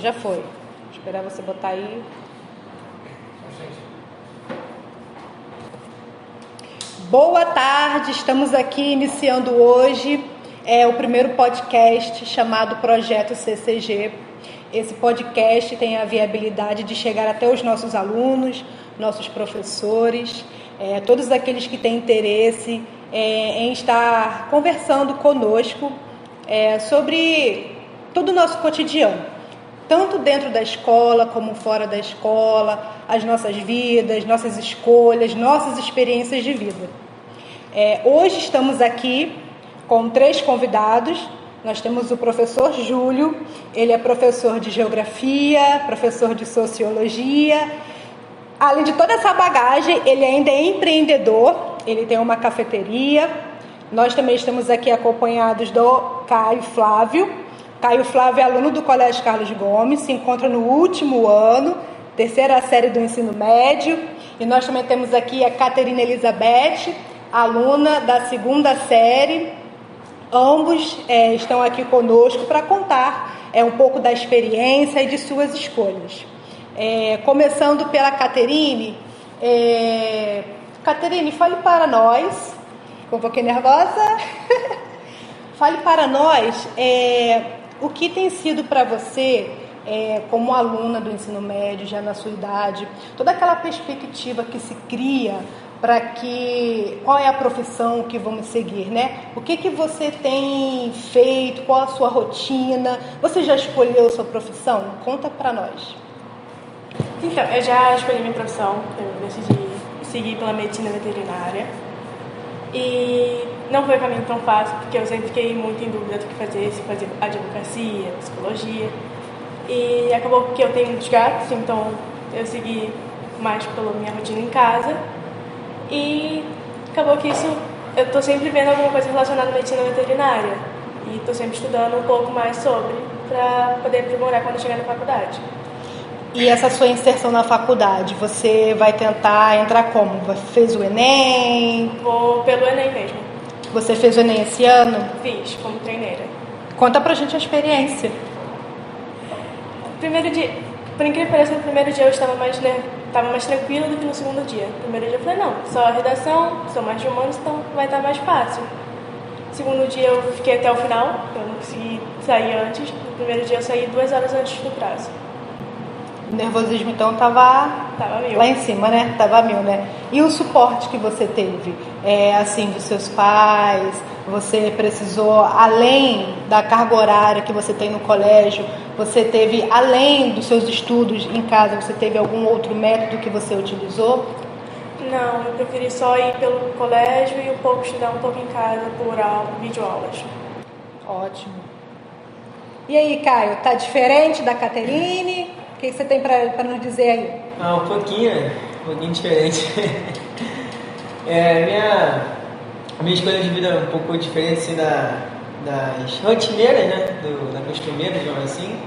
já foi. Vou esperar você botar aí. Boa tarde, estamos aqui iniciando hoje o primeiro podcast chamado Projeto CCG. Esse podcast tem a viabilidade de chegar até os nossos alunos, nossos professores, todos aqueles que têm interesse em estar conversando conosco sobre todo o nosso cotidiano, tanto dentro da escola como fora da escola, as nossas vidas, nossas escolhas, nossas experiências de vida. Hoje estamos aqui com 3 convidados. Nós temos o professor Júlio, ele é professor de geografia, professor de sociologia. Além de toda essa bagagem, ele ainda é empreendedor, ele tem uma cafeteria. Nós também estamos aqui acompanhados do Caio Flávio. Caio Flávio é aluno do Colégio Carlos Gomes, se encontra no último ano, 3ª série do ensino médio. E nós também temos aqui a Caterina Elizabeth, aluna da 2ª série. Ambos estão aqui conosco para contar um pouco da experiência e de suas escolhas. Começando pela Caterine. Caterine, fale para nós. Ficou um pouquinho nervosa? Fale para nós o que tem sido para você, como aluna do ensino médio, já na sua idade, toda aquela perspectiva que se cria para qual é a profissão que vamos seguir, né? O que você tem feito, qual a sua rotina? Você já escolheu a sua profissão? Conta para nós. Então, eu já escolhi minha profissão, eu decidi seguir pela medicina veterinária. E não foi um caminho tão fácil, porque eu sempre fiquei muito em dúvida do que fazer, se fazer advocacia, psicologia. E acabou que eu tenho muitos gatos, então eu segui mais pela minha rotina em casa. E acabou que eu estou sempre vendo alguma coisa relacionada à medicina veterinária. E estou sempre estudando um pouco mais sobre, para poder aprimorar quando eu chegar na faculdade. E essa sua inserção na faculdade, você vai tentar entrar como? Fez o Enem? Vou pelo Enem mesmo. Você fez o Enem esse ano? Fiz, como treineira. Conta pra gente a experiência. Primeiro dia, por incrível que pareça, no primeiro dia eu estava mais tranquila do que no segundo dia. No primeiro dia eu falei, não, só a redação, sou mais de humanos, então vai estar mais fácil. No segundo dia eu fiquei até o final, eu não consegui sair antes. No primeiro dia eu saí 2 horas antes do prazo. O nervosismo, então, tava mil. Lá em cima, né? Tava 1000, né? E o suporte que você teve, assim, dos seus pais? Você precisou, além da carga horária que você tem no colégio, você teve, além dos seus estudos em casa, você teve algum outro método que você utilizou? Não, eu preferi só ir pelo colégio e estudar um pouco em casa por videoaulas. Ótimo. E aí, Caio, tá diferente da Caterine? O que você tem para nos dizer aí? Um pouquinho diferente. A minha escolha de vida é um pouco diferente assim, das rotineiras, né? Da costumeira, digamos assim.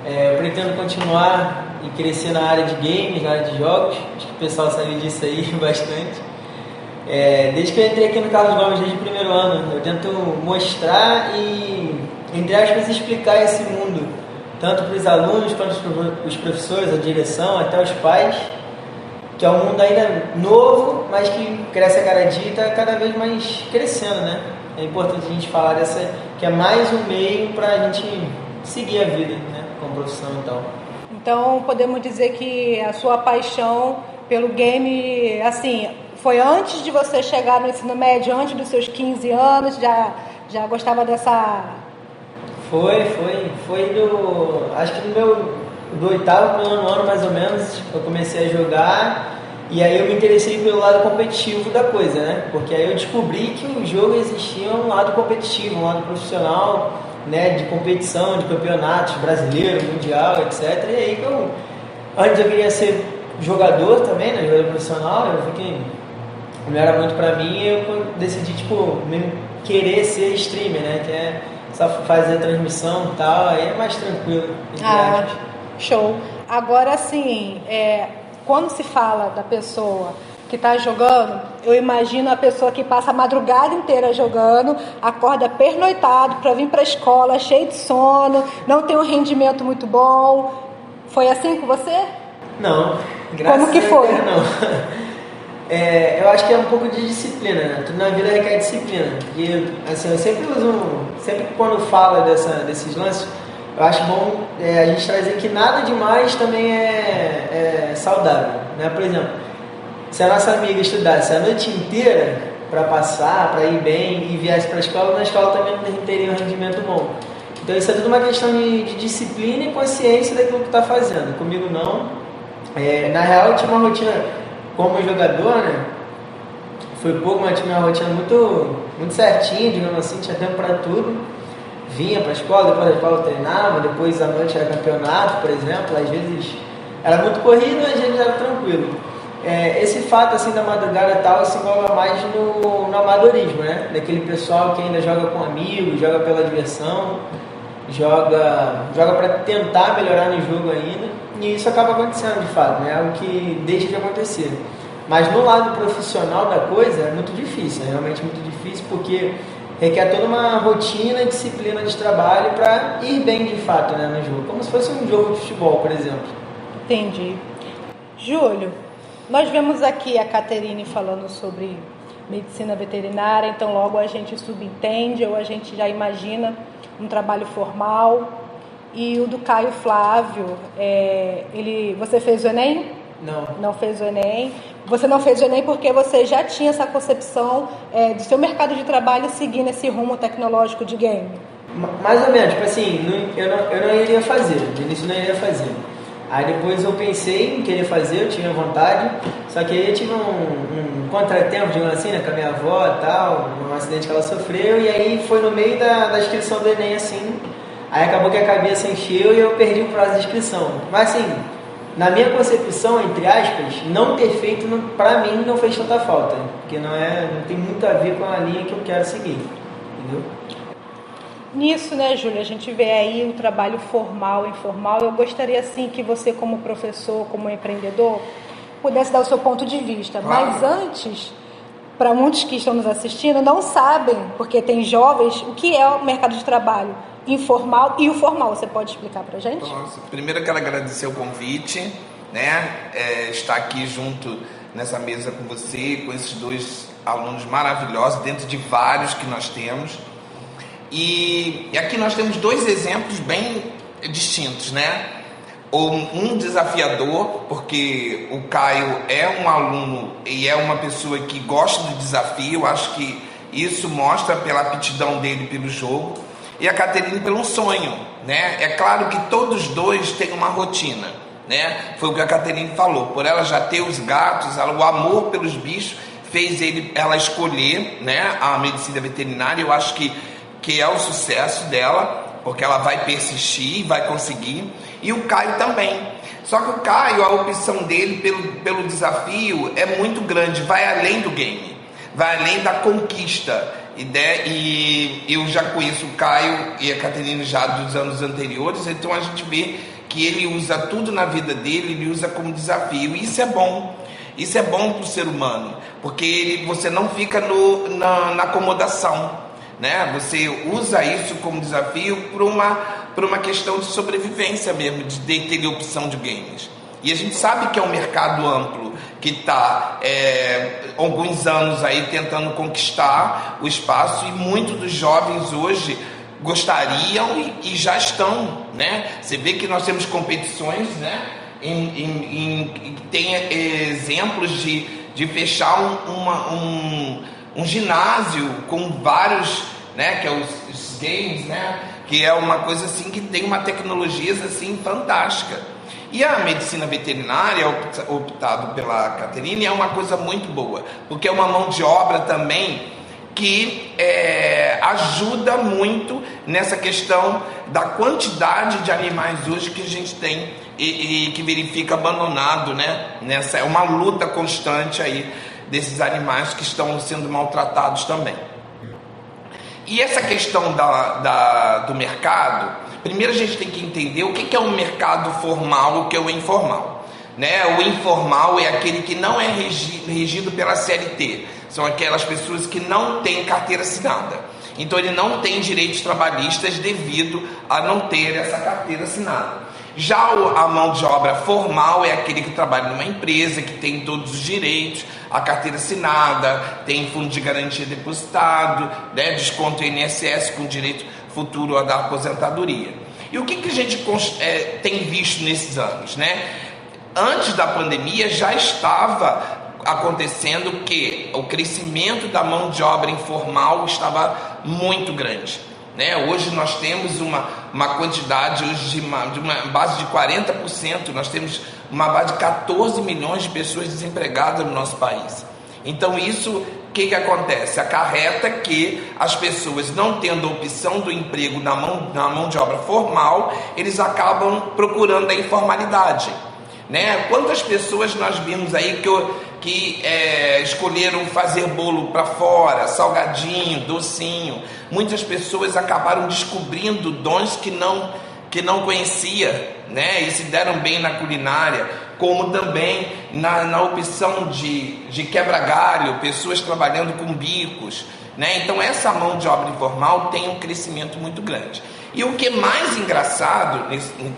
Eu pretendo continuar e crescer na área de games, na área de jogos. Acho que o pessoal sabe disso aí bastante. Desde que eu entrei aqui no Carlos Gomes, desde o primeiro ano, eu tento mostrar e, entre aspas, explicar esse mundo, tanto para os alunos, quanto para os professores, a direção, até os pais, que é um mundo ainda novo, mas que cresce a cada dia e está cada vez mais crescendo, né? É importante a gente falar que é mais um meio para a gente seguir a vida, né? Como profissão e tal. Então, podemos dizer que a sua paixão pelo game, assim, foi antes de você chegar no ensino médio, antes dos seus 15 anos, já gostava dessa... Acho que do 8º para o 9º ano, mais ou menos, eu comecei a jogar e aí eu me interessei pelo lado competitivo da coisa, né? Porque aí eu descobri que o jogo existia um lado competitivo, um lado profissional, né? De competição, de campeonatos brasileiro, mundial, etc. E aí antes eu queria ser jogador também, né? Jogador profissional, eu vi que não era muito pra mim e eu decidi, querer ser streamer, né? Que é só fazer a transmissão e tal, aí é mais tranquilo. Show. Agora, assim, quando se fala da pessoa que está jogando, eu imagino a pessoa que passa a madrugada inteira jogando, acorda pernoitado para vir para a escola, cheio de sono, não tem um rendimento muito bom. Foi assim com você? Não, graças Como que foi? a Deus, não. Eu acho que é um pouco de disciplina, né? Tudo na vida requer disciplina. E assim, eu sempre que quando fala desses lances, eu acho bom a gente trazer que nada demais também é saudável, né? Por exemplo, se a nossa amiga estudasse a noite inteira para passar, para ir bem e viesse para a escola, na escola também não teria um rendimento bom. Então isso é tudo uma questão de disciplina e consciência daquilo que está fazendo. Comigo não. Na real eu tinha uma rotina como jogador, né? Foi pouco, mas tinha uma rotina muito, muito certinha, digamos assim, tinha tempo para tudo. Vinha para a escola, depois da escola eu treinava, depois à noite era campeonato, por exemplo. Às vezes era muito corrido, às vezes era tranquilo. Esse fato assim da madrugada e tal se engloba mais no amadorismo, né? Daquele pessoal que ainda joga com amigos, joga pela diversão, joga para tentar melhorar no jogo ainda, e isso acaba acontecendo de fato, né? Algo que deixa de acontecer. Mas no lado profissional da coisa é muito difícil, é realmente muito difícil, porque requer toda uma rotina e disciplina de trabalho para ir bem de fato, né, no jogo, como se fosse um jogo de futebol, por exemplo. Entendi. Júlio, nós vemos aqui a Caterine falando sobre medicina veterinária, então logo a gente subentende ou a gente já imagina um trabalho formal. E o do Caio Flávio, você fez o Enem? Não. Não fez o Enem. Você não fez o Enem porque você já tinha essa concepção do seu mercado de trabalho seguindo esse rumo tecnológico de game? Mais ou menos, tipo assim, eu não iria fazer, no início eu não iria fazer. Aí depois eu pensei em querer fazer, eu tinha vontade, só que aí eu tive um contratempo, digamos assim, né, com a minha avó e tal, um acidente que ela sofreu, e aí foi no meio da inscrição do Enem, assim, aí acabou que a cabeça encheu e eu perdi o prazo de inscrição. Mas assim, na minha concepção, entre aspas, não ter feito, pra mim, não fez tanta falta, porque não tem muito a ver com a linha que eu quero seguir, entendeu? Nisso, né, Júlia, a gente vê aí o trabalho formal, informal. Eu gostaria, assim, que você, como professor, como empreendedor, pudesse dar o seu ponto de vista. Claro. Mas antes, para muitos que estão nos assistindo, não sabem, porque tem jovens, o que é o mercado de trabalho informal e o formal. Você pode explicar para a gente? Nossa, primeiro eu quero agradecer o convite, né? Estar aqui junto nessa mesa com você, com esses dois alunos maravilhosos, dentro de vários que nós temos. E aqui nós temos dois exemplos bem distintos, né? Um desafiador, porque o Caio é um aluno e é uma pessoa que gosta do desafio, acho que isso mostra pela aptidão dele pelo jogo, e a Caterine pelo sonho, né? É claro que todos dois têm uma rotina, né? Foi o que a Caterine falou, por ela já ter os gatos, o amor pelos bichos fez ela escolher, né, a medicina veterinária. Eu acho que é o sucesso dela, porque ela vai persistir, vai conseguir, e o Caio também. Só que o Caio, a opção dele pelo desafio é muito grande, vai além do game, vai além da conquista. E eu já conheço o Caio e a Caterine já dos anos anteriores, então a gente vê que ele usa tudo na vida dele, ele usa como desafio, e isso é bom. Isso é bom para o ser humano, porque você não fica na acomodação, né? Você usa isso como desafio por uma questão de sobrevivência mesmo, de ter opção de games. E a gente sabe que é um mercado amplo, que está alguns anos aí tentando conquistar o espaço, e muitos dos jovens hoje gostariam e já estão, né? Você vê que nós temos competições, né? Tem exemplos de fechar um ginásio com vários, né, que é os games, né, que é uma coisa assim que tem uma tecnologia assim fantástica. E a medicina veterinária, optado pela Caterine, é uma coisa muito boa, porque é uma mão de obra também que ajuda muito nessa questão da quantidade de animais hoje que a gente tem e que verifica abandonado, né? É uma luta constante aí desses animais que estão sendo maltratados também. E essa questão do mercado, primeiro a gente tem que entender o que é o mercado formal e o que é o informal. né? O informal é aquele que não é regido pela CLT. São aquelas pessoas que não têm carteira assinada. Então ele não tem direitos trabalhistas devido a não ter essa carteira assinada. Já a mão de obra formal é aquele que trabalha numa empresa, que tem todos os direitos, a carteira assinada, tem fundo de garantia depositado, né, desconto INSS com direito futuro da aposentadoria. E o que a gente tem visto nesses anos, né? Antes da pandemia já estava acontecendo que o crescimento da mão de obra informal estava muito grande, né? Hoje nós temos uma quantidade hoje de uma base de 40%, nós temos uma base de 14 milhões de pessoas desempregadas no nosso país. Então isso, o que acontece? Acarreta que as pessoas, não tendo a opção do emprego na mão de obra formal, eles acabam procurando a informalidade, né? Quantas pessoas nós vimos aí que escolheram fazer bolo para fora, salgadinho, docinho. Muitas pessoas acabaram descobrindo dons que não conhecia, né? E se deram bem na culinária, como também na opção de quebra-galho, pessoas trabalhando com bicos, né? Então essa mão de obra informal tem um crescimento muito grande. E o que é mais engraçado,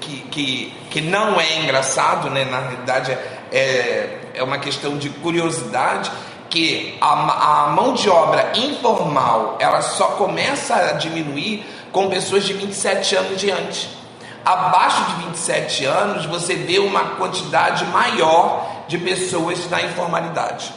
que não é engraçado, né? Na realidade é uma questão de curiosidade, que a mão de obra informal ela só começa a diminuir com pessoas de 27 anos em diante. Abaixo de 27 anos você vê uma quantidade maior de pessoas na informalidade,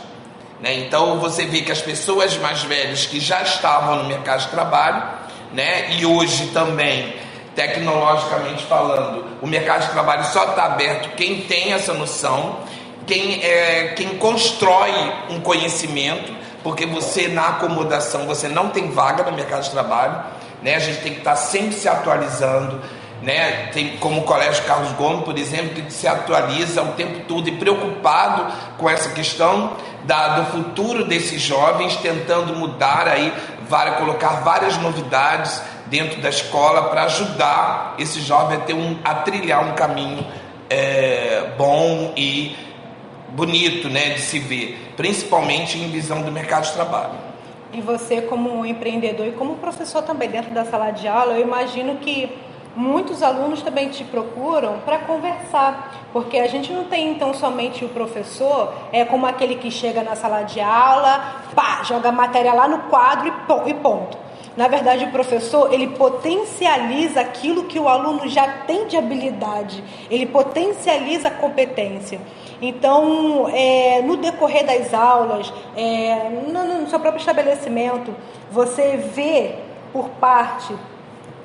né? Então você vê que as pessoas mais velhas que já estavam no mercado de trabalho, né? E hoje também, tecnologicamente falando, o mercado de trabalho só está aberto quem tem essa noção, quem constrói um conhecimento, porque você na acomodação você não tem vaga no mercado de trabalho, né? A gente tem que estar sempre se atualizando, né? Tem como o Colégio Carlos Gomes, por exemplo, que se atualiza o tempo todo e preocupado com essa questão do futuro desses jovens, tentando mudar aí, colocar várias novidades dentro da escola para ajudar esse jovem a trilhar um caminho bom e bonito, né, de se ver, principalmente em visão do mercado de trabalho. E você, como empreendedor e como professor também dentro da sala de aula, eu imagino que muitos alunos também te procuram para conversar, porque a gente não tem então somente o professor, como aquele que chega na sala de aula, joga a matéria lá no quadro e ponto. Na verdade, o professor, ele potencializa aquilo que o aluno já tem de habilidade, ele potencializa a competência. Então, no decorrer das aulas, no seu próprio estabelecimento, você vê por parte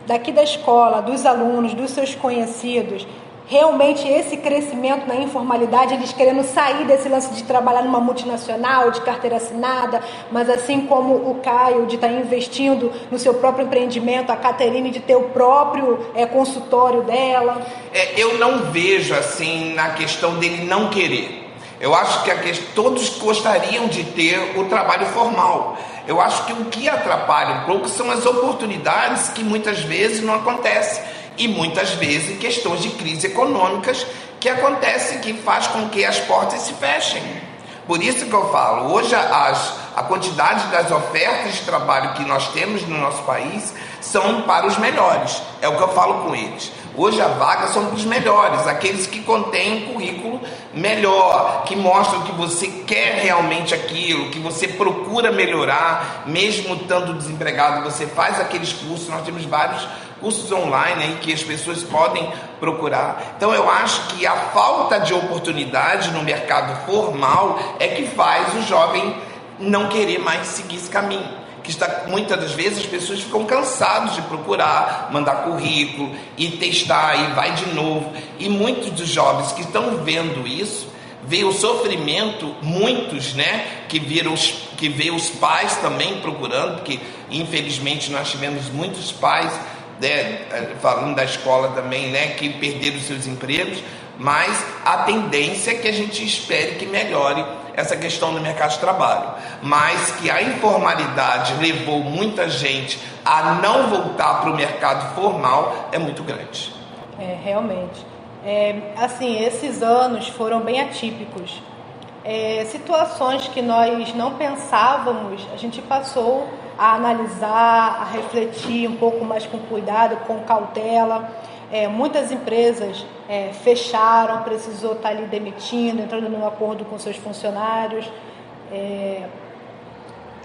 daqui da escola, dos alunos, dos seus conhecidos, realmente esse crescimento na informalidade, eles querendo sair desse lance de trabalhar numa multinacional, de carteira assinada, mas assim como o Caio, de estar investindo no seu próprio empreendimento, a Caterine de ter o próprio consultório dela. Eu não vejo assim na questão dele não querer. Eu acho que todos gostariam de ter o trabalho formal. Eu acho que o que atrapalha um pouco são as oportunidades que muitas vezes não acontecem. E muitas vezes questões de crise econômicas que acontecem, que faz com que as portas se fechem. Por isso que eu falo, hoje a quantidade das ofertas de trabalho que nós temos no nosso país são para os melhores, é o que eu falo com eles. Hoje as vagas são para os melhores, aqueles que contêm um currículo melhor, que mostram que você quer realmente aquilo, que você procura melhorar, mesmo estando desempregado, você faz aqueles cursos. Nós temos vários cursos online aí que as pessoas podem procurar. Então eu acho que a falta de oportunidade no mercado formal é que faz o jovem não querer mais seguir esse caminho. Muitas das vezes as pessoas ficam cansadas de procurar, mandar currículo e testar e vai de novo. E muitos dos jovens que estão vendo isso, vê o sofrimento, muitos, né, que vê os pais também procurando, porque infelizmente nós tivemos muitos pais, né, falando da escola também, né, que perderam seus empregos, mas a tendência é que a gente espere que melhore essa questão do mercado de trabalho, mas que a informalidade levou muita gente a não voltar para o mercado formal é muito grande. Realmente. Assim, esses anos foram bem atípicos. Situações que nós não pensávamos, a gente passou a analisar, a refletir um pouco mais com cuidado, com cautela. Muitas empresas fecharam, precisou estar ali demitindo, entrando num acordo com seus funcionários.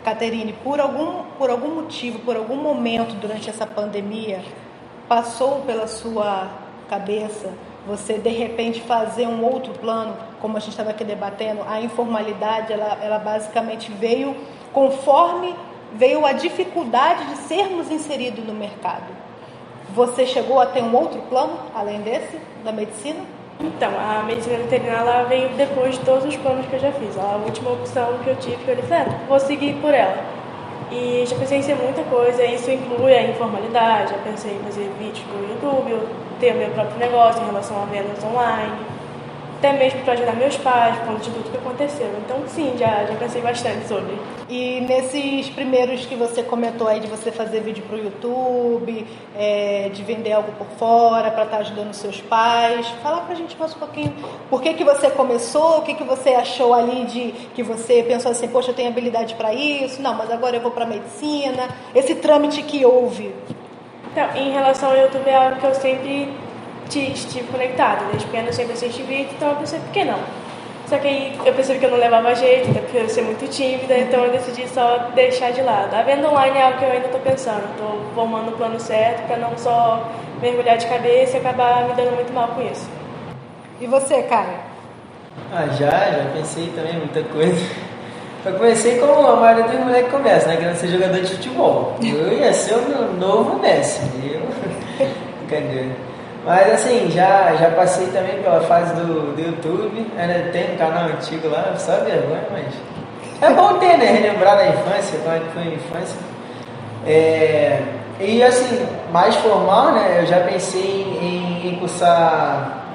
Caterine, por algum motivo, por algum momento durante essa pandemia, passou pela sua cabeça você de repente fazer um outro plano, como a gente estava aqui debatendo? A informalidade, ela basicamente veio conforme veio a dificuldade de sermos inseridos no mercado. Você chegou a ter um outro plano, além desse, da medicina? Então, a medicina veterinária ela veio depois de todos os planos que eu já fiz. A última opção que eu tive, que eu disse, vou seguir por ela. E já pensei em ser muita coisa, isso inclui a informalidade, já pensei em fazer vídeos no YouTube, ter o meu próprio negócio em relação a vendas online, até mesmo para ajudar meus pais por conta de tudo que aconteceu. Então, sim, já pensei bastante sobre. E nesses primeiros que você comentou aí de você fazer vídeo para o YouTube, de vender algo por fora para estar ajudando seus pais, fala pra gente mais um pouquinho por que você começou, o que você achou ali de que você pensou assim, poxa, eu tenho habilidade para isso, não, mas agora eu vou para medicina, esse trâmite que houve. Então, em relação ao YouTube é algo que eu sempre estive conectada, desde pequena eu sempre assisti vídeo, então eu pensei, por que não? Só que aí eu percebi que eu não levava jeito, até porque eu ser muito tímida, então eu decidi só deixar de lado. A venda online é algo que eu ainda estou pensando, estou formando o plano certo para não só mergulhar de cabeça e acabar me dando muito mal com isso. E você, Caio? Já pensei também em muita coisa. Eu comecei como a maioria dos moleques começa, né? Querendo ser jogador de futebol. Eu ia ser o novo Messi. Brincadeira. Mas assim, já passei também pela fase do YouTube. Tem um canal antigo lá, só vergonha, mas é bom ter, né? Relembrar da infância, como é que foi a infância. E assim, mais formal, né? Eu já pensei em cursar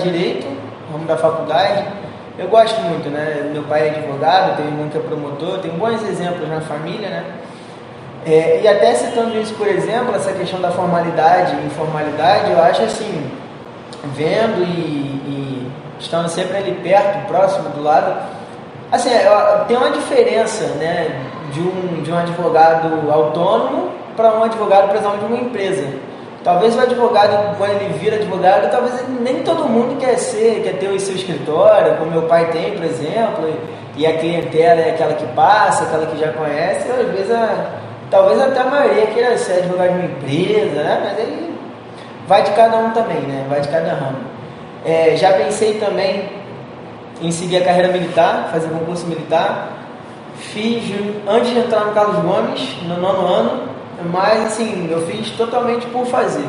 Direito, no ramo da faculdade. Eu gosto muito, né? Meu pai é advogado, tenho irmão que é promotor, tenho bons exemplos na família, né? E até citando isso, por exemplo, essa questão da formalidade e informalidade, eu acho assim, vendo e estando sempre ali perto, próximo, do lado, assim, tem uma diferença, né, de um advogado autônomo para um advogado, por exemplo, de uma empresa. Talvez o advogado, quando ele vira advogado, talvez nem todo mundo quer ter o seu escritório, como meu pai tem, por exemplo, e a clientela é aquela que passa, aquela que já conhece, às vezes talvez até a maioria queira ser advogado de uma empresa, né? Mas aí vai de cada um também, né? Vai de cada ramo. Já pensei também em seguir a carreira militar, fazer concurso militar. Fiz antes de entrar no Carlos Gomes, no 9º ano, mas assim, eu fiz totalmente por fazer.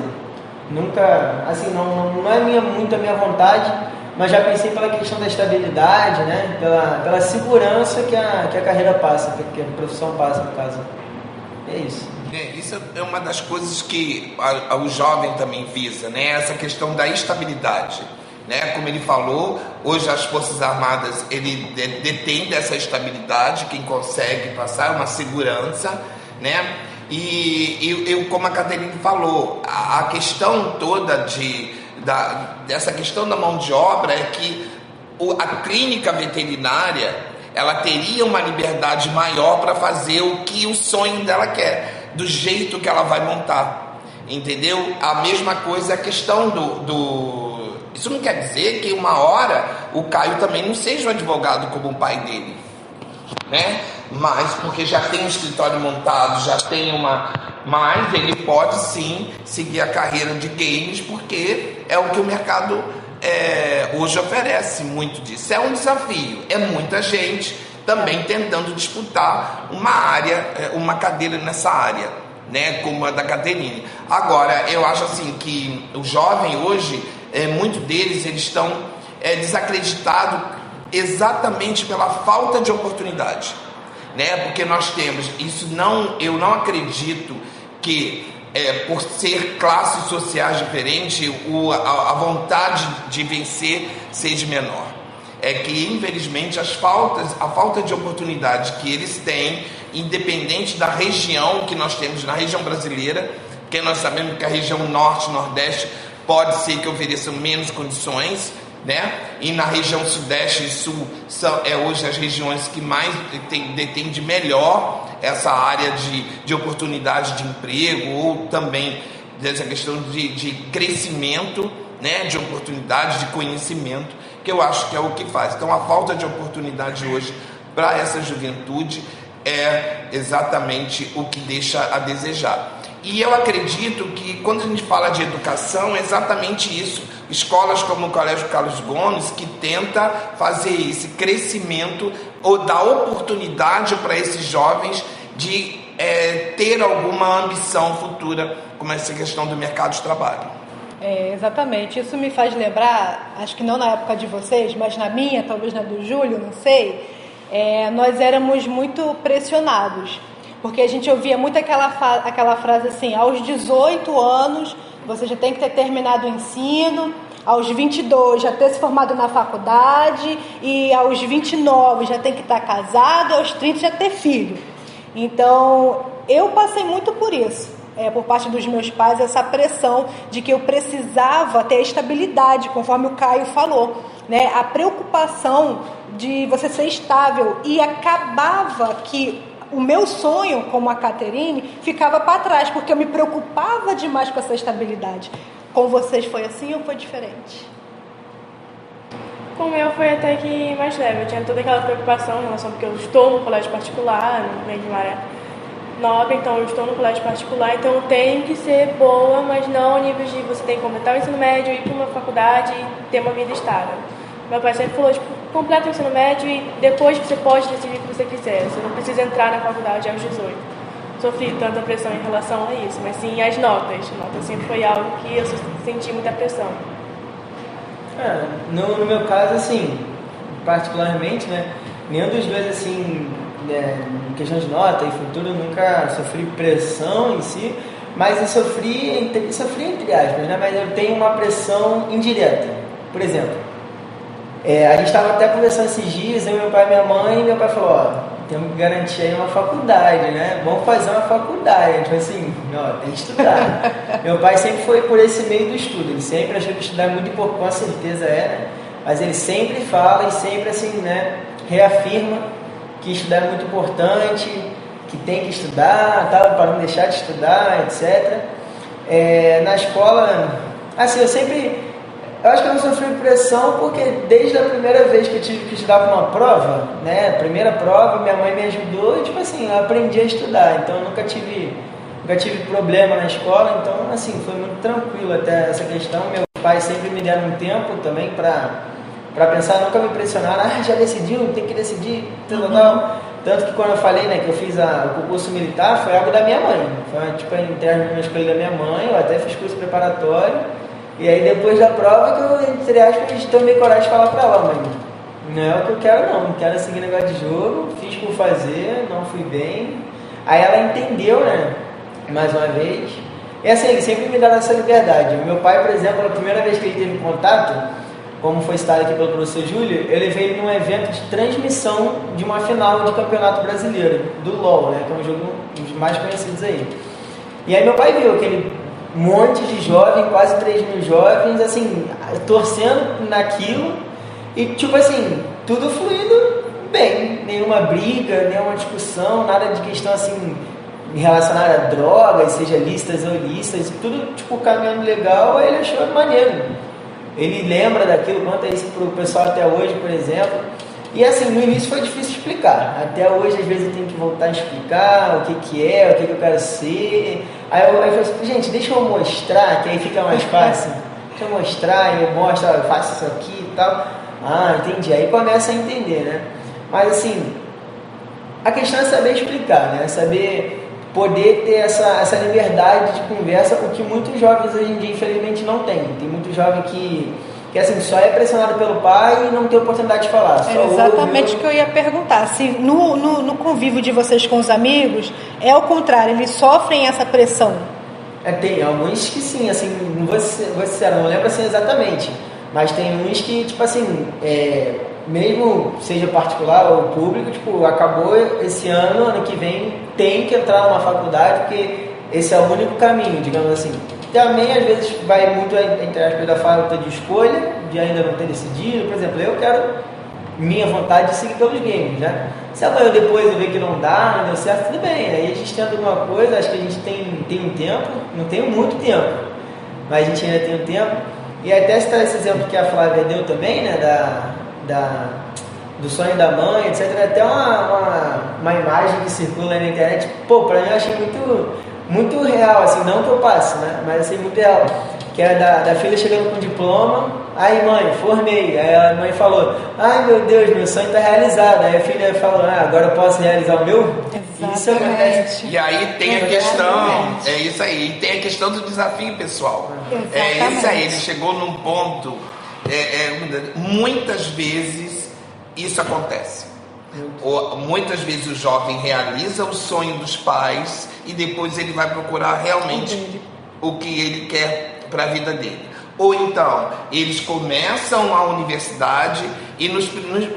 Nunca, assim, não é muito a minha vontade, mas já pensei pela questão da estabilidade, né? Pela segurança que a carreira passa, que a profissão passa, no caso. É isso. Isso é uma das coisas que o jovem também visa, né? Essa questão da estabilidade, né? Como ele falou, hoje as Forças Armadas ele detém dessa estabilidade, quem consegue passar uma segurança, né? E como a Caterine falou, a questão toda dessa questão da mão de obra é que a clínica veterinária ela teria uma liberdade maior para fazer o que o sonho dela quer, do jeito que ela vai montar, entendeu? A mesma coisa é a questão Isso não quer dizer que uma hora o Caio também não seja um advogado como o pai dele, né? Mas porque já tem um escritório montado, já tem mas ele pode sim seguir a carreira de games, porque é o que o mercado hoje oferece muito disso. É um desafio, é muita gente também tentando disputar uma área, uma cadeira nessa área, né, como a da Caterine. Agora, eu acho assim que o jovem hoje, muitos deles eles estão desacreditados exatamente pela falta de oportunidade, né? Porque nós temos isso, eu não acredito que por ser classes sociais diferentes, a vontade de vencer seja menor. É que, infelizmente, a falta de oportunidade que eles têm, independente da região que nós temos na região brasileira, porque nós sabemos que a região norte, nordeste, pode ser que ofereçam menos condições, né? E na região Sudeste e Sul são hoje as regiões que mais detêm de melhor essa área de oportunidade de emprego, ou também dessa questão de crescimento, né? De oportunidade, de conhecimento, que eu acho que é o que faz. Então a falta de oportunidade hoje para essa juventude é exatamente o que deixa a desejar. E eu acredito que quando a gente fala de educação, é exatamente isso. Escolas como o Colégio Carlos Gomes, que tenta fazer esse crescimento ou dar oportunidade para esses jovens de ter alguma ambição futura, como essa questão do mercado de trabalho. Exatamente. Isso me faz lembrar, acho que não na época de vocês, mas na minha, talvez na do Júlio, não sei, nós éramos muito pressionados. Porque a gente ouvia muito aquela frase assim: aos 18 anos você já tem que ter terminado o ensino, aos 22 já ter se formado na faculdade, e aos 29 já tem que estar casado, aos 30 já ter filho. Então, eu passei muito por isso, por parte dos meus pais, essa pressão de que eu precisava ter estabilidade, conforme o Caio falou, né? A preocupação de você ser estável, e acabava que o meu sonho, como a Caterine, ficava para trás, porque eu me preocupava demais com essa estabilidade. Com vocês foi assim ou foi diferente? Com o meu foi até que mais leve. Eu tinha toda aquela preocupação em relação, porque eu estou no colégio particular, no meio de uma área nobre, então eu estou no colégio particular, então eu tenho que ser boa, mas não ao nível de você tem que completar o ensino médio, ir para uma faculdade e ter uma vida estável. Meu pai sempre falou, completa o ensino médio e depois você pode decidir o que você quiser. Você não precisa entrar na faculdade aos 18. Sofri tanta pressão em relação a isso, mas sim as notas. A nota sempre foi algo que eu senti muita pressão. No meu caso, assim, particularmente, né, nenhum dos dois, assim, em questão de nota e futuro, eu nunca sofri pressão em si, mas eu sofri entre aspas, né, mas eu tenho uma pressão indireta. Por exemplo, a gente estava até conversando esses dias, eu, meu pai e minha mãe, e meu pai falou, temos que garantir aí uma faculdade, né? Vamos fazer uma faculdade. Tipo assim, tem que estudar. Meu pai sempre foi por esse meio do estudo, ele sempre achou que estudar é muito importante, com certeza né? Mas ele sempre fala e sempre assim, né, reafirma que estudar é muito importante, que tem que estudar, tal, para não deixar de estudar, etc. Na escola, assim, eu acho que eu não sofri pressão porque desde a primeira vez que eu tive que estudar para uma prova, né, primeira prova, minha mãe me ajudou e, tipo assim, eu aprendi a estudar, então eu nunca tive problema na escola, então, assim, foi muito tranquilo até essa questão. Meus pais sempre me deram um tempo também para pensar, nunca me pressionaram, já decidiu, tem que decidir, tal. Tanto que quando eu falei, né, que eu fiz o concurso militar, foi algo da minha mãe, foi tipo, interno na escolha da minha mãe, eu até fiz curso preparatório. E aí depois da prova que eu, entre aspas, tomei coragem de falar pra ela, mãe, não é o que eu quero não quero seguir negócio de jogo, fiz por fazer, não fui bem. Aí ela entendeu, né, mais uma vez. E assim, ele sempre me dá essa liberdade. O meu pai, por exemplo, a primeira vez que ele teve contato, como foi citado aqui pelo professor Júlio, eu levei ele num evento de transmissão de uma final de campeonato brasileiro, do LOL, né, que é um jogo dos mais conhecidos aí. E aí meu pai viu aquele monte de jovens, quase 3.000 jovens, assim, torcendo naquilo e, tipo assim, tudo fluindo bem, nenhuma briga, nenhuma discussão, nada de questão, assim, relacionada a drogas, seja lícitas ou ilícitas, tudo, tipo, caminhando legal. Aí ele achou maneiro. Ele lembra daquilo, conta isso pro pessoal até hoje, por exemplo. E assim, no início foi difícil explicar. Até hoje, às vezes, eu tenho que voltar a explicar o que eu quero ser. Aí eu falei assim, gente, deixa eu mostrar, que aí fica mais fácil. Deixa eu mostrar, eu mostro, eu faço isso aqui e tal. Ah, entendi. Aí começa a entender, né? Mas assim, a questão é saber explicar, né? Saber poder ter essa liberdade de conversa, o que muitos jovens hoje em dia, infelizmente, não têm. Tem muito jovem que assim, só é pressionado pelo pai e não tem oportunidade de falar. É exatamente o que eu ia perguntar. Se no convívio de vocês com os amigos, é o contrário, eles sofrem essa pressão? Tem alguns que sim, assim, não vou ser sincero, não lembro assim exatamente, mas tem uns que, tipo assim, mesmo seja particular ou público, tipo, acabou esse ano que vem, tem que entrar numa faculdade, porque esse é o único caminho, digamos assim. também às vezes vai muito entre aspas da falta de escolha, de ainda não ter decidido. Por exemplo, eu quero minha vontade de seguir pelos games, né? Se amanhã depois eu ver que não dá, não deu certo, tudo bem. Aí a gente tenta alguma coisa, acho que a gente tem um tempo, não tem muito tempo, mas a gente ainda tem um tempo. E até citar esse exemplo que a Flávia deu também, né? Do sonho da mãe, etc. Até uma imagem que circula na internet, pô, pra mim eu achei muito real, assim, não que eu passe, né? Mas assim, muito real. Que é da filha chegando com diploma. Aí, mãe, formei. Aí a mãe falou: ai meu Deus, meu sonho está realizado. Aí a filha falou: agora eu posso realizar o meu? Isso acontece. E aí tem a questão, é isso aí, tem a questão do desafio pessoal. É isso aí, ele chegou num ponto, muitas vezes isso acontece. Muitas vezes o jovem realiza o sonho dos pais e depois ele vai procurar realmente o que ele quer para a vida dele. Ou então, eles começam a universidade e no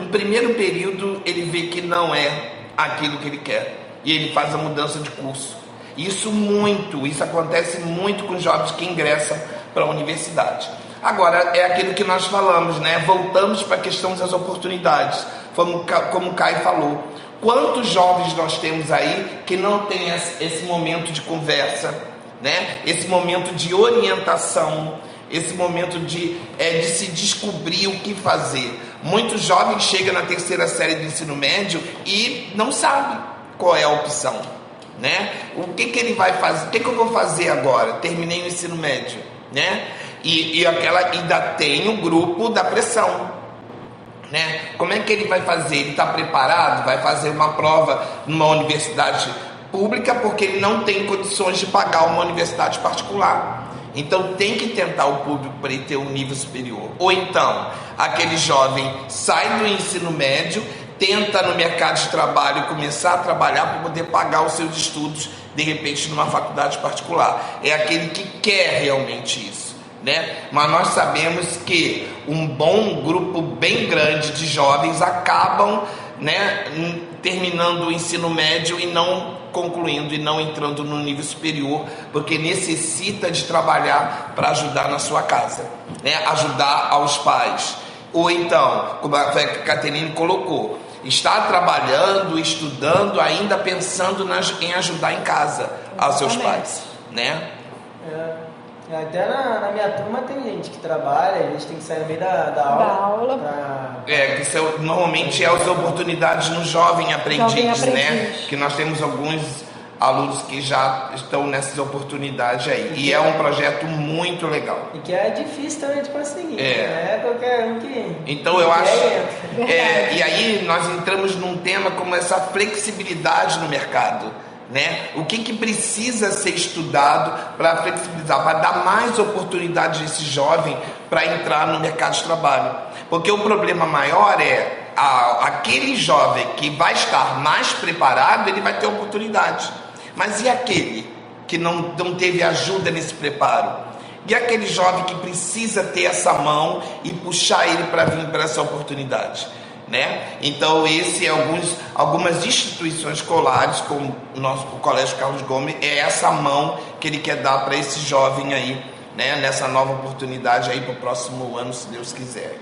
primeiro período ele vê que não é aquilo que ele quer e ele faz a mudança de curso. Isso acontece muito com jovens que ingressam para a universidade. Agora, é aquilo que nós falamos, né? Voltamos para a questão das oportunidades, como o Caio falou. Quantos jovens nós temos aí que não tem esse momento de conversa, né? Esse momento de orientação, esse momento de se descobrir o que fazer. Muitos jovens chegam na terceira série do ensino médio e não sabem qual é a opção, né? O que ele vai fazer? O que eu vou fazer agora? Terminei o ensino médio, né? E ainda tem o grupo da pressão, né? Como é que ele vai fazer? Ele está preparado? Vai fazer uma prova numa universidade pública porque ele não tem condições de pagar uma universidade particular. Então tem que tentar o público para ele ter um nível superior. Ou então, aquele jovem sai do ensino médio, tenta no mercado de trabalho começar a trabalhar para poder pagar os seus estudos, de repente, numa faculdade particular. É aquele que quer realmente isso, né? Mas nós sabemos que um bom grupo bem grande de jovens acabam, né, terminando o ensino médio e não concluindo e não entrando no nível superior, porque necessita de trabalhar para ajudar na sua casa, né? Ajudar aos pais. Ou então, como a Caterine colocou, está trabalhando, estudando, ainda pensando em ajudar em casa aos seus pais, né? Até na minha turma tem gente que trabalha, a gente tem que sair no meio da aula. Normalmente as oportunidades no jovem aprendiz, né? Que nós temos alguns alunos que já estão nessas oportunidades aí. E é um projeto muito legal. E que é difícil também de conseguir. Não é qualquer um que... Então eu acho... e aí nós entramos num tema como essa flexibilidade no mercado, né? O que precisa ser estudado para flexibilizar, para dar mais oportunidades a esse jovem para entrar no mercado de trabalho. Porque o problema maior é aquele jovem que vai estar mais preparado, ele vai ter oportunidade. Mas e aquele que não teve ajuda nesse preparo? E aquele jovem que precisa ter essa mão e puxar ele para vir para essa oportunidade, né? Então algumas instituições escolares, como o Colégio Carlos Gomes, é essa mão que ele quer dar para esse jovem aí, né? Nessa nova oportunidade aí para o próximo ano, se Deus quiser.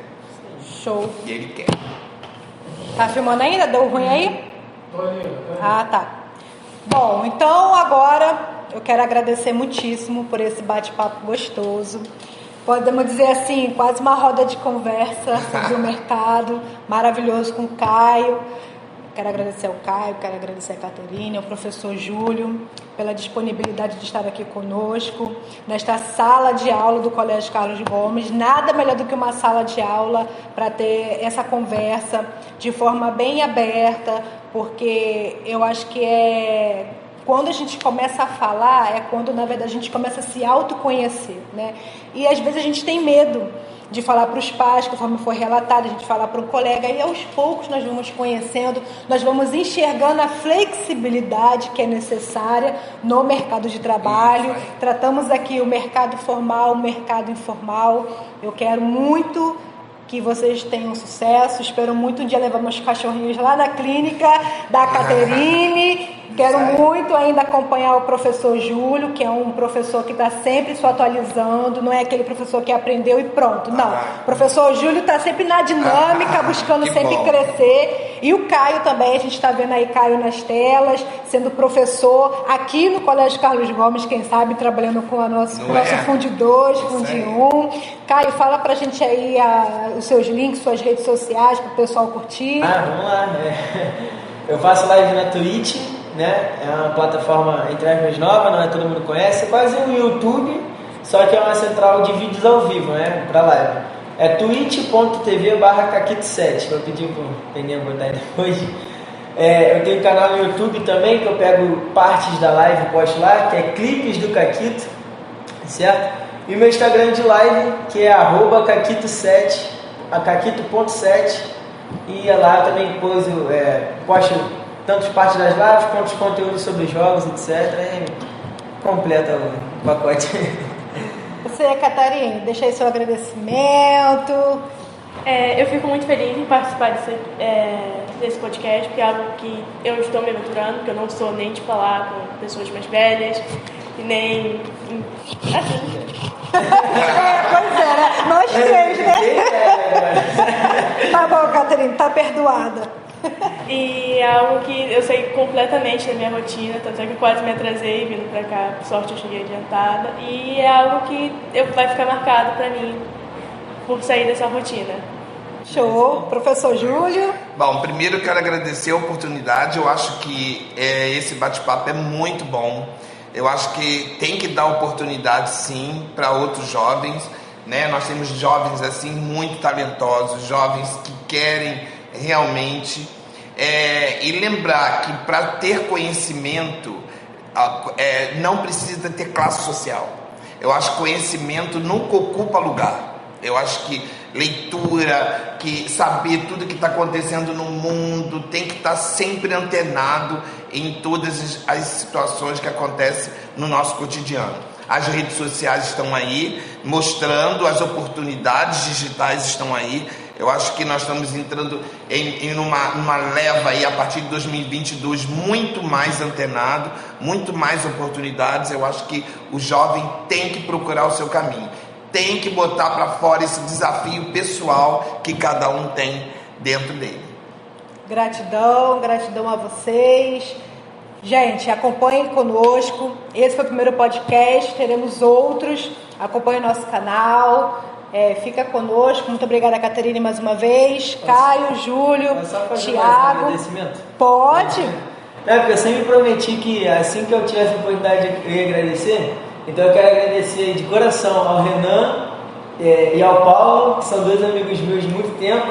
Show. E ele quer. Tá filmando ainda? Deu ruim aí? Ah, tá. Bom, então agora eu quero agradecer muitíssimo por esse bate-papo gostoso. Podemos dizer assim, quase uma roda de conversa sobre o mercado, maravilhoso com o Caio. Quero agradecer ao Caio, quero agradecer a Caterine, ao professor Júlio, pela disponibilidade de estar aqui conosco, nesta sala de aula do Colégio Carlos Gomes. Nada melhor do que uma sala de aula para ter essa conversa de forma bem aberta, porque eu acho que quando a gente começa a falar, é quando, na verdade, a gente começa a se autoconhecer, né? E, às vezes, a gente tem medo de falar para os pais, conforme foi relatado, a gente falar para um colega, e, aos poucos, nós vamos conhecendo, nós vamos enxergando a flexibilidade que é necessária no mercado de trabalho. Tratamos aqui o mercado formal, o mercado informal. Eu quero muito que vocês tenham sucesso, espero muito um dia levar meus cachorrinhos lá na clínica da Caterine Quero muito ainda acompanhar o professor Júlio, que é um professor que está sempre se atualizando, não é aquele professor que aprendeu e pronto, não. O professor Júlio está sempre na dinâmica, buscando sempre crescer. E o Caio também, a gente está vendo aí Caio nas telas, sendo professor aqui no Colégio Carlos Gomes, quem sabe, trabalhando com a nosso Fundi 2, Fundi 1. Caio, fala pra gente aí os seus links, suas redes sociais, para o pessoal curtir. Vamos lá, eu faço live na Twitch, né? É uma plataforma, entre aspas, nova, não é todo mundo conhece, é quase um YouTube, só que é uma central de vídeos ao vivo, né? Pra live. É twitch.tv/caquito7, que eu pedi pro Peninha botar aí depois. Eu tenho um canal no YouTube também, que eu pego partes da live e posto lá, que é Clipes do Caquito, certo? E meu Instagram de live, que é @caquito7, caquito.7, e lá eu também posto tanto partes das lives quanto os conteúdos sobre jogos, etc. E completa o pacote. Você, Catarina, deixa aí seu agradecimento. Eu fico muito feliz em participar desse podcast, porque é algo que eu estou me aventurando, porque eu não sou nem de falar com pessoas mais velhas, e nem... assim... Pois é, né? Nós três, né? Tá bom, Catarina, tá perdoada. E é algo que eu sei completamente da minha rotina, tanto é que eu quase me atrasei vindo pra cá, por sorte eu cheguei adiantada, e é algo que vai ficar marcado pra mim por sair dessa rotina. Show! Professor Júlio? Bom, primeiro eu quero agradecer a oportunidade, eu acho que esse bate-papo é muito bom. Eu acho que tem que dar oportunidade, sim, para outros jovens, né? Nós temos jovens, assim, muito talentosos, jovens que querem realmente... e lembrar que para ter conhecimento, não precisa ter classe social. Eu acho que conhecimento nunca ocupa lugar. Eu acho que leitura, que saber tudo que está acontecendo no mundo, tem que estar sempre antenado em todas as situações que acontecem no nosso cotidiano. As redes sociais estão aí, mostrando as oportunidades digitais estão aí. Eu acho que nós estamos entrando em uma leva aí, a partir de 2022, muito mais antenado, muito mais oportunidades. Eu acho que o jovem tem que procurar o seu caminho. Tem que botar para fora esse desafio pessoal que cada um tem dentro dele. Gratidão a vocês. Gente, acompanhem conosco. Esse foi o primeiro podcast, teremos outros. Acompanhe o nosso canal. Fica conosco. Muito obrigada, Catarina, mais uma vez. Caio, Júlio, Thiago. Agradecimento? Pode. Porque eu sempre prometi que assim que eu tivesse a oportunidade eu ia agradecer. Então eu quero agradecer de coração ao Renan e ao Paulo, que são dois amigos meus de muito tempo.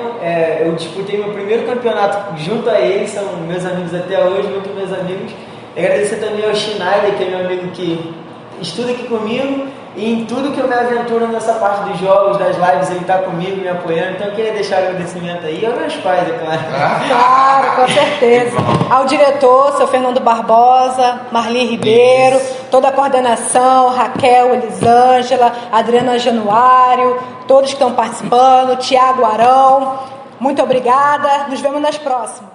Eu disputei meu primeiro campeonato junto a eles, são meus amigos até hoje, muito meus amigos. Agradecer também ao Schneider, que é meu amigo que estuda aqui comigo, e em tudo que eu me aventuro nessa parte dos jogos, das lives, ele está comigo, me apoiando. Então eu queria deixar agradecimento aí aos meus pais, é claro. Claro, com certeza. Ao diretor, seu Fernando Barbosa, Marli Ribeiro, toda a coordenação, Raquel, Elisângela, Adriana Januário, todos que estão participando, Tiago Arão. Muito obrigada. Nos vemos nas próximas.